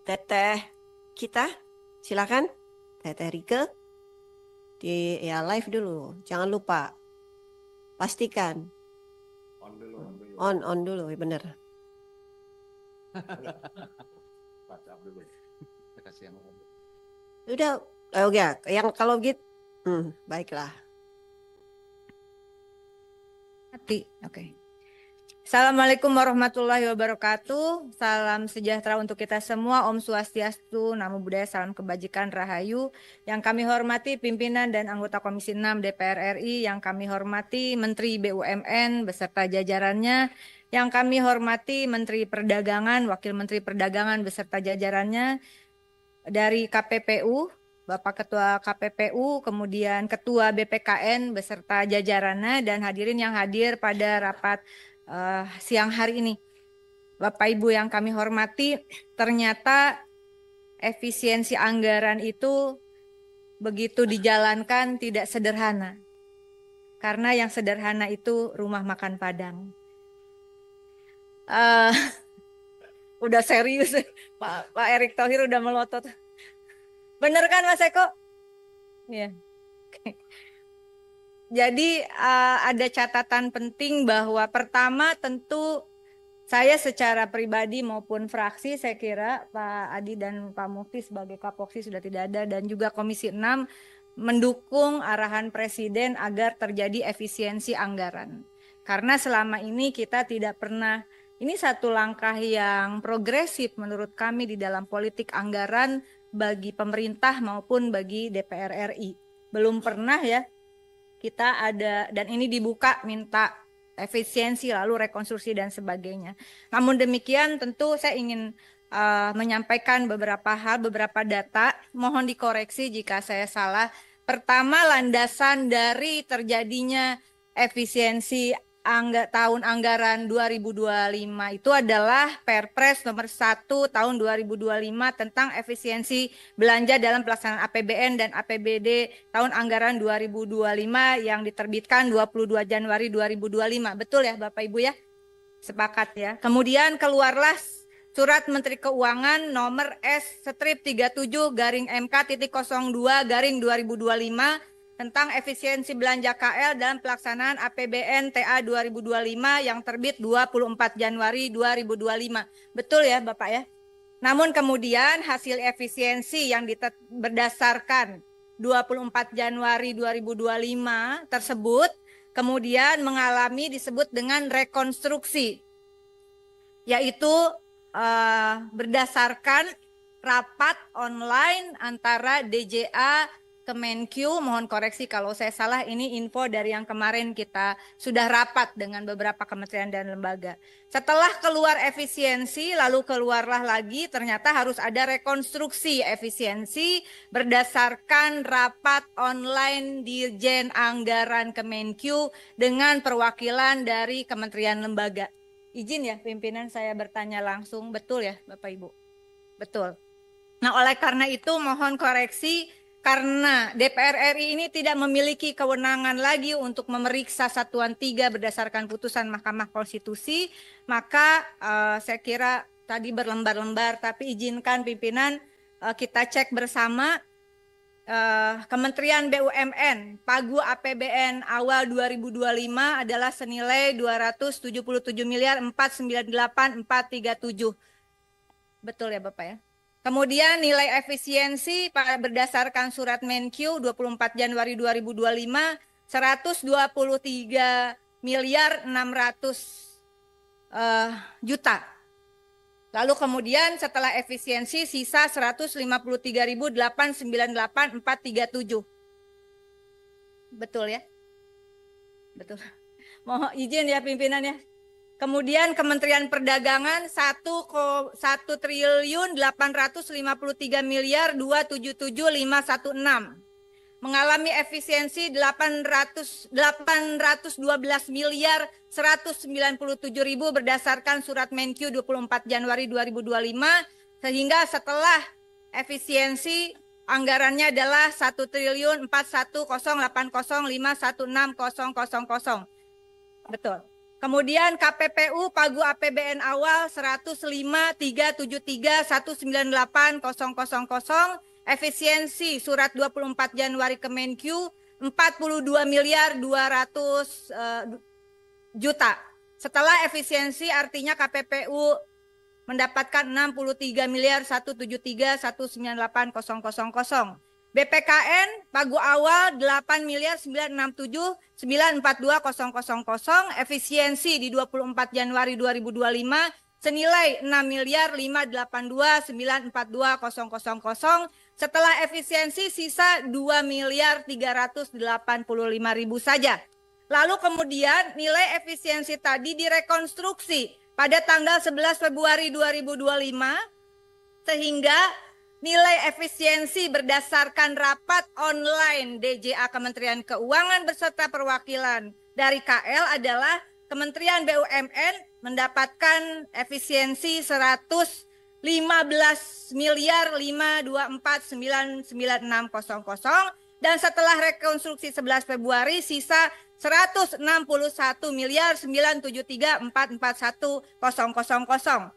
Teteh kita, silakan. Teteh Rike di ya live dulu. Jangan lupa pastikan On dulu, on dulu. on dulu, bener. Baca dulu. Kita kasih yang on. Udah, oke, yang kalau gitu, baiklah. Oke. Assalamualaikum warahmatullahi wabarakatuh. Salam sejahtera untuk kita semua. Om Swastiastu, Namo Buddhaya, salam kebajikan, rahayu. Yang kami hormati pimpinan dan anggota Komisi 6 DPR RI, yang kami hormati Menteri BUMN beserta jajarannya, yang kami hormati Menteri Perdagangan, Wakil Menteri Perdagangan beserta jajarannya, dari KPPU, Bapak Ketua KPPU, kemudian Ketua BPKN beserta jajarannya, dan hadirin yang hadir pada rapat siang hari ini. Bapak Ibu yang kami hormati, ternyata efisiensi anggaran itu begitu dijalankan tidak sederhana. Karena yang sederhana itu rumah makan Padang. Udah serius, Pak Erick Thohir udah melotot. Bener kan Mas Eko? Iya. Jadi ada catatan penting bahwa pertama tentu saya secara pribadi maupun fraksi, saya kira Pak Adi dan Pak Mufti sebagai Kapoksi sudah tidak ada, dan juga Komisi 6 mendukung arahan Presiden agar terjadi efisiensi anggaran. Karena selama ini kita tidak pernah, ini satu langkah yang progresif menurut kami di dalam politik anggaran bagi pemerintah maupun bagi DPR RI. Belum pernah ya kita ada, dan ini dibuka minta efisiensi lalu rekonstruksi dan sebagainya. Namun demikian tentu saya ingin menyampaikan beberapa hal, beberapa data, mohon dikoreksi jika saya salah. Pertama, landasan dari terjadinya efisiensi tahun anggaran 2025 itu adalah Perpres nomor 1 tahun 2025 tentang efisiensi belanja dalam pelaksanaan APBN dan APBD tahun anggaran 2025 yang diterbitkan 22 Januari 2025. Betul ya Bapak Ibu ya? Sepakat ya. Kemudian keluarlah Surat Menteri Keuangan nomor S-37-MK.02-2025 tentang efisiensi belanja KL dalam pelaksanaan APBN TA 2025 yang terbit 24 Januari 2025. Betul ya Bapak ya? Namun kemudian hasil efisiensi yang berdasarkan 24 Januari 2025 tersebut kemudian mengalami disebut dengan rekonstruksi, yaitu berdasarkan rapat online antara DJA Kemenkyu, mohon koreksi kalau saya salah, ini info dari yang kemarin kita sudah rapat dengan beberapa kementerian dan lembaga. Setelah keluar efisiensi, lalu keluarlah lagi ternyata harus ada rekonstruksi efisiensi berdasarkan rapat online Dirjen Anggaran Kemenkyu dengan perwakilan dari kementerian lembaga. Izin ya pimpinan saya bertanya langsung, betul ya Bapak Ibu? Betul. Nah oleh karena itu mohon koreksi, karena DPR RI ini tidak memiliki kewenangan lagi untuk memeriksa Satuan 3 berdasarkan putusan Mahkamah Konstitusi, maka saya kira tadi berlembar-lembar, tapi izinkan pimpinan kita cek bersama. Kementerian BUMN, Pagu APBN awal 2025 adalah senilai 277.498.437. Betul ya Bapak ya? Kemudian nilai efisiensi berdasarkan surat Menkyu 24 Januari 2025 123.600 juta. Lalu kemudian setelah efisiensi sisa 153.898.437. Betul ya? Betul. Mohon izin ya pimpinan ya. Kemudian Kementerian Perdagangan 1.853.277.516 mengalami efisiensi 812.197.000 berdasarkan surat Menkyu 24 Januari 2025, sehingga setelah efisiensi anggarannya adalah 1.041.080.516.000. Betul. Kemudian KPPU Pagu APBN awal 105.373.198.000, efisiensi surat 24 Januari Kemenkyu 42 miliar 200 juta. Setelah efisiensi artinya KPPU mendapatkan 63 miliar 173.198.000. BPKN Pagu awal 8 miliar 967.942.000, efisiensi di 24 Januari 2025 senilai 6 miliar 582.942.000. Setelah efisiensi sisa 2 miliar 385.000 saja. Lalu kemudian nilai efisiensi tadi direkonstruksi pada tanggal 11 Februari 2025 sehingga nilai efisiensi berdasarkan rapat online DJA Kementerian Keuangan beserta perwakilan dari KL adalah Kementerian BUMN mendapatkan efisiensi 115 miliar 524.996.000 dan setelah rekonstruksi 11 Februari sisa 161 miliar 973.441.000.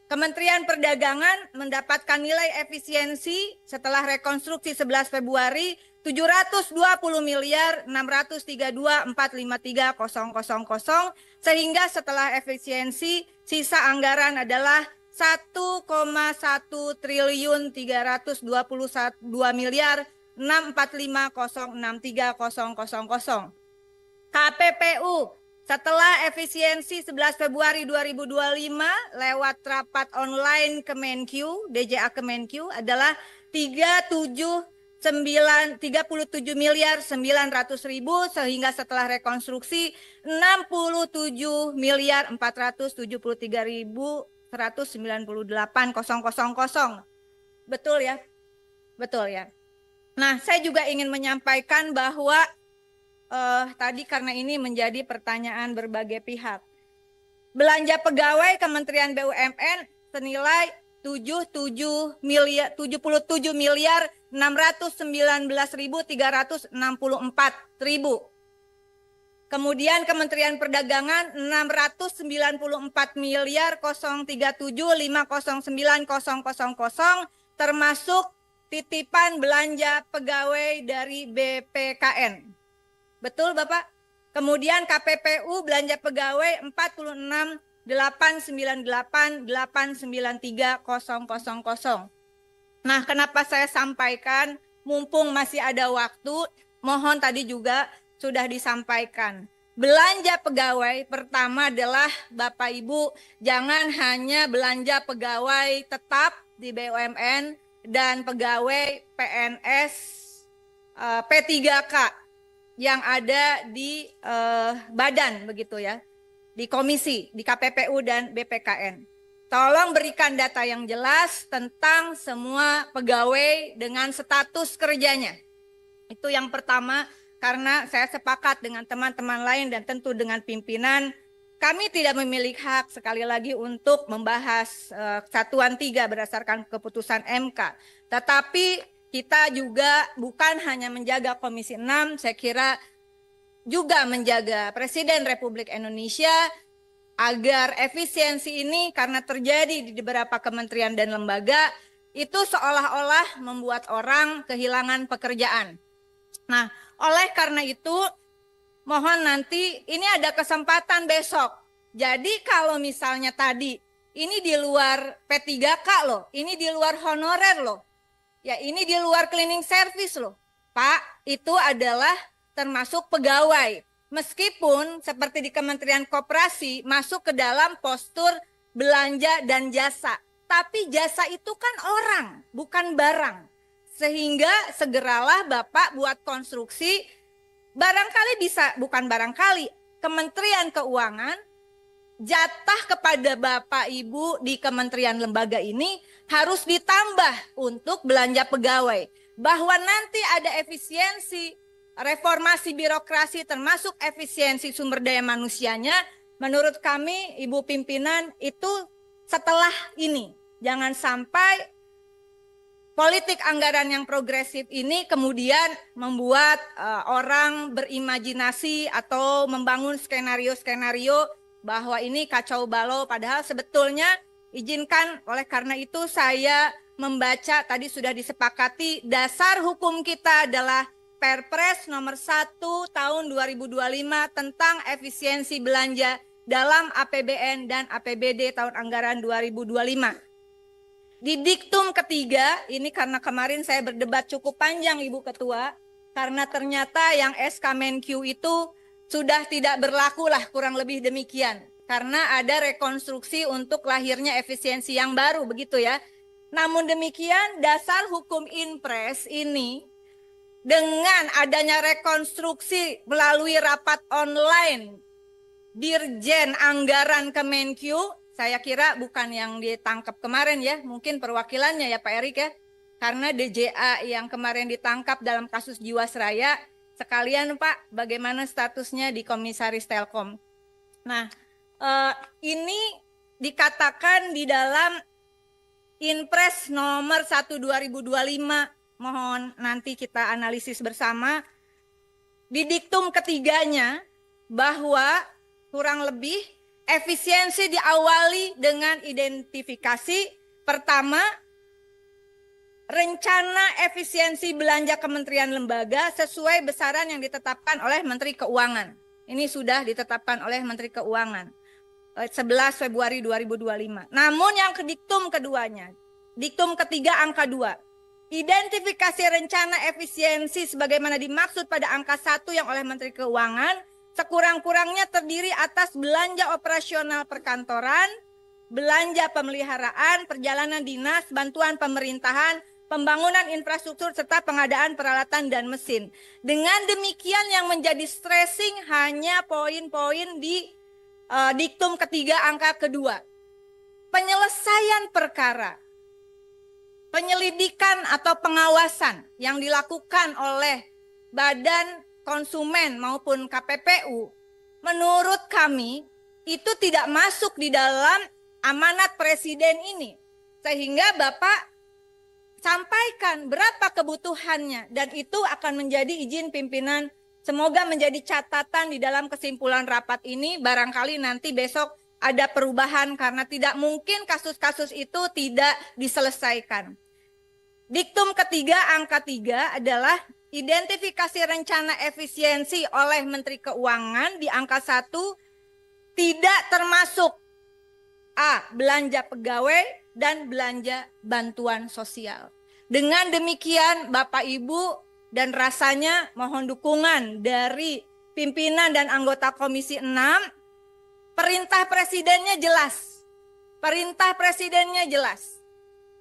Kementerian Perdagangan mendapatkan nilai efisiensi setelah rekonstruksi 11 Februari 720 miliar 632.453.000 sehingga setelah efisiensi sisa anggaran adalah 1,1 triliun 322 miliar 645.063.000. KPPU setelah efisiensi 11 Februari 2025 lewat rapat online Kemenkyu, DJA Kemenkyu adalah 37 miliar 900.000 sehingga setelah rekonstruksi 67 miliar 473.198.000. Betul ya? Betul ya. Nah, saya juga ingin menyampaikan bahwa tadi karena ini menjadi pertanyaan berbagai pihak. Belanja pegawai Kementerian BUMN senilai 77 miliar 619.364.000. Kemudian Kementerian Perdagangan 694 miliar 037.509.000 termasuk titipan belanja pegawai dari BPKN. Betul Bapak? Kemudian KPPU belanja pegawai 46.898.893.000. Nah, kenapa saya sampaikan mumpung masih ada waktu, mohon tadi juga sudah disampaikan. Belanja pegawai pertama adalah Bapak Ibu jangan hanya belanja pegawai tetap di BUMN dan pegawai PNS P3K yang ada di badan begitu ya, di komisi, di KPPU dan BPKN. Tolong berikan data yang jelas tentang semua pegawai dengan status kerjanya. Itu yang pertama, karena saya sepakat dengan teman-teman lain dan tentu dengan pimpinan, kami tidak memiliki hak sekali lagi untuk membahas Satuan 3 berdasarkan keputusan MK. Tetapi kita juga bukan hanya menjaga Komisi 6, saya kira juga menjaga Presiden Republik Indonesia agar efisiensi ini karena terjadi di beberapa kementerian dan lembaga itu seolah-olah membuat orang kehilangan pekerjaan. Nah, oleh karena itu mohon nanti ini ada kesempatan besok. Jadi kalau misalnya tadi ini di luar P3K loh, ini di luar honorer loh. Ya ini di luar cleaning service loh. Pak, itu adalah termasuk pegawai. Meskipun seperti di Kementerian Koperasi masuk ke dalam postur belanja dan jasa. Tapi jasa itu kan orang, bukan barang. Sehingga segeralah Bapak buat konstruksi, barangkali bisa, bukan barangkali, Kementerian Keuangan jatah kepada Bapak Ibu di kementerian lembaga ini harus ditambah untuk belanja pegawai. Bahwa nanti ada efisiensi, reformasi birokrasi termasuk efisiensi sumber daya manusianya, menurut kami Ibu pimpinan itu setelah ini. Jangan sampai politik anggaran yang progresif ini kemudian membuat orang berimajinasi atau membangun skenario-skenario bahwa ini kacau balau, padahal sebetulnya izinkan oleh karena itu saya membaca tadi sudah disepakati dasar hukum kita adalah Perpres nomor 1 tahun 2025 tentang efisiensi belanja dalam APBN dan APBD tahun anggaran 2025. Di diktum ketiga, ini karena kemarin saya berdebat cukup panjang Ibu Ketua, karena ternyata yang SK Menkyu itu sudah tidak berlaku lah, kurang lebih demikian. Karena ada rekonstruksi untuk lahirnya efisiensi yang baru, begitu ya. Namun demikian, dasar hukum Inpres ini dengan adanya rekonstruksi melalui rapat online Dirjen Anggaran Kemenkyu, saya kira bukan yang ditangkap kemarin ya, mungkin perwakilannya ya Pak Erik ya, karena DJA yang kemarin ditangkap dalam kasus Jiwasraya, sekalian Pak bagaimana statusnya di Komisaris Telkom. Nah ini dikatakan di dalam Inpres nomor 1 2025, mohon nanti kita analisis bersama. Di diktum ketiganya bahwa kurang lebih efisiensi diawali dengan identifikasi pertama, rencana efisiensi belanja kementerian lembaga sesuai besaran yang ditetapkan oleh Menteri Keuangan. Ini sudah ditetapkan oleh Menteri Keuangan 11 Februari 2025. Namun yang ke diktum keduanya, diktum ketiga angka 2. Identifikasi rencana efisiensi sebagaimana dimaksud pada angka 1 yang oleh Menteri Keuangan sekurang-kurangnya terdiri atas belanja operasional perkantoran, belanja pemeliharaan, perjalanan dinas, bantuan pemerintahan, pembangunan infrastruktur serta pengadaan peralatan dan mesin. Dengan demikian yang menjadi stressing hanya poin-poin di diktum ketiga angka kedua. Penyelesaian perkara, penyelidikan atau pengawasan yang dilakukan oleh Badan Konsumen maupun KPPU, menurut kami itu tidak masuk di dalam amanat Presiden ini. Sehingga Bapak sampaikan berapa kebutuhannya dan itu akan menjadi izin pimpinan. Semoga menjadi catatan di dalam kesimpulan rapat ini, barangkali nanti besok ada perubahan karena tidak mungkin kasus-kasus itu tidak diselesaikan. Diktum ketiga angka 3 adalah identifikasi rencana efisiensi oleh Menteri Keuangan di angka 1 tidak termasuk A. belanja pegawai dan belanja bantuan sosial. Dengan demikian Bapak Ibu dan rasanya mohon dukungan dari pimpinan dan anggota Komisi 6. Perintah presidennya jelas. Perintah presidennya jelas.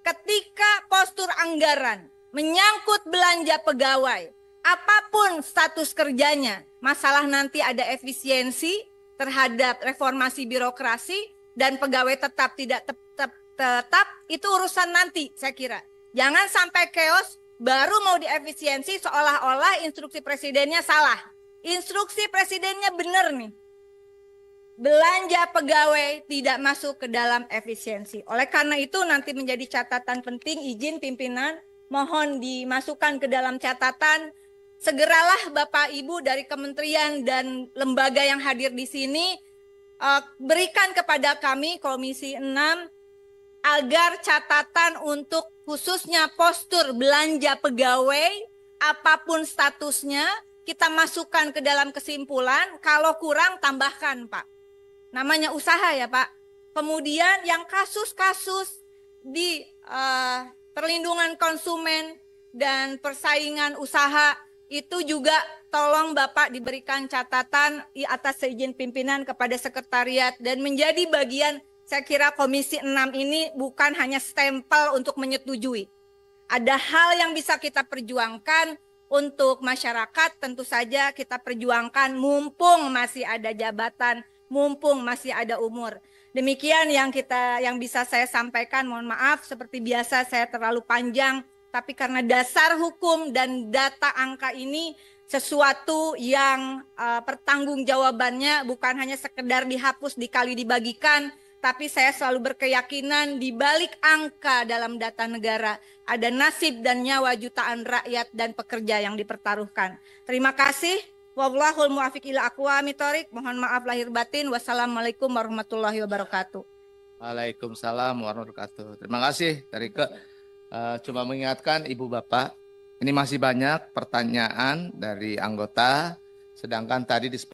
Ketika postur anggaran menyangkut belanja pegawai, apapun status kerjanya, masalah nanti ada efisiensi terhadap reformasi birokrasi dan pegawai tetap tidak tetap, itu urusan nanti saya kira. Jangan sampai chaos baru mau diefisiensi seolah-olah instruksi presidennya salah. Instruksi presidennya benar nih. Belanja pegawai tidak masuk ke dalam efisiensi. Oleh karena itu nanti menjadi catatan penting, izin pimpinan mohon dimasukkan ke dalam catatan. Segeralah Bapak Ibu dari kementerian dan lembaga yang hadir di sini berikan kepada kami Komisi 6 agar catatan untuk khususnya postur belanja pegawai apapun statusnya kita masukkan ke dalam kesimpulan. Kalau kurang tambahkan Pak. Namanya usaha ya Pak. Kemudian yang kasus-kasus di perlindungan konsumen dan persaingan usaha itu juga tolong Bapak diberikan catatan atas seizin pimpinan kepada sekretariat dan menjadi bagian. Saya kira Komisi 6 ini bukan hanya stempel untuk menyetujui. Ada hal yang bisa kita perjuangkan untuk masyarakat, tentu saja kita perjuangkan mumpung masih ada jabatan, mumpung masih ada umur. Demikian yang bisa saya sampaikan. Mohon maaf seperti biasa saya terlalu panjang, tapi karena dasar hukum dan data angka ini sesuatu yang pertanggungjawabannya bukan hanya sekedar dihapus dikali dibagikan, tapi saya selalu berkeyakinan di balik angka dalam data negara ada nasib dan nyawa jutaan rakyat dan pekerja yang dipertaruhkan. Terima kasih. Wallahul muwaffiq ila aqwamit thoriq. Mohon maaf lahir batin. Wassalamualaikum warahmatullahi wabarakatuh. Waalaikumsalam warahmatullahi wabarakatuh. Terima kasih Terike. Cuma mengingatkan Ibu Bapak, ini masih banyak pertanyaan dari anggota, sedangkan tadi di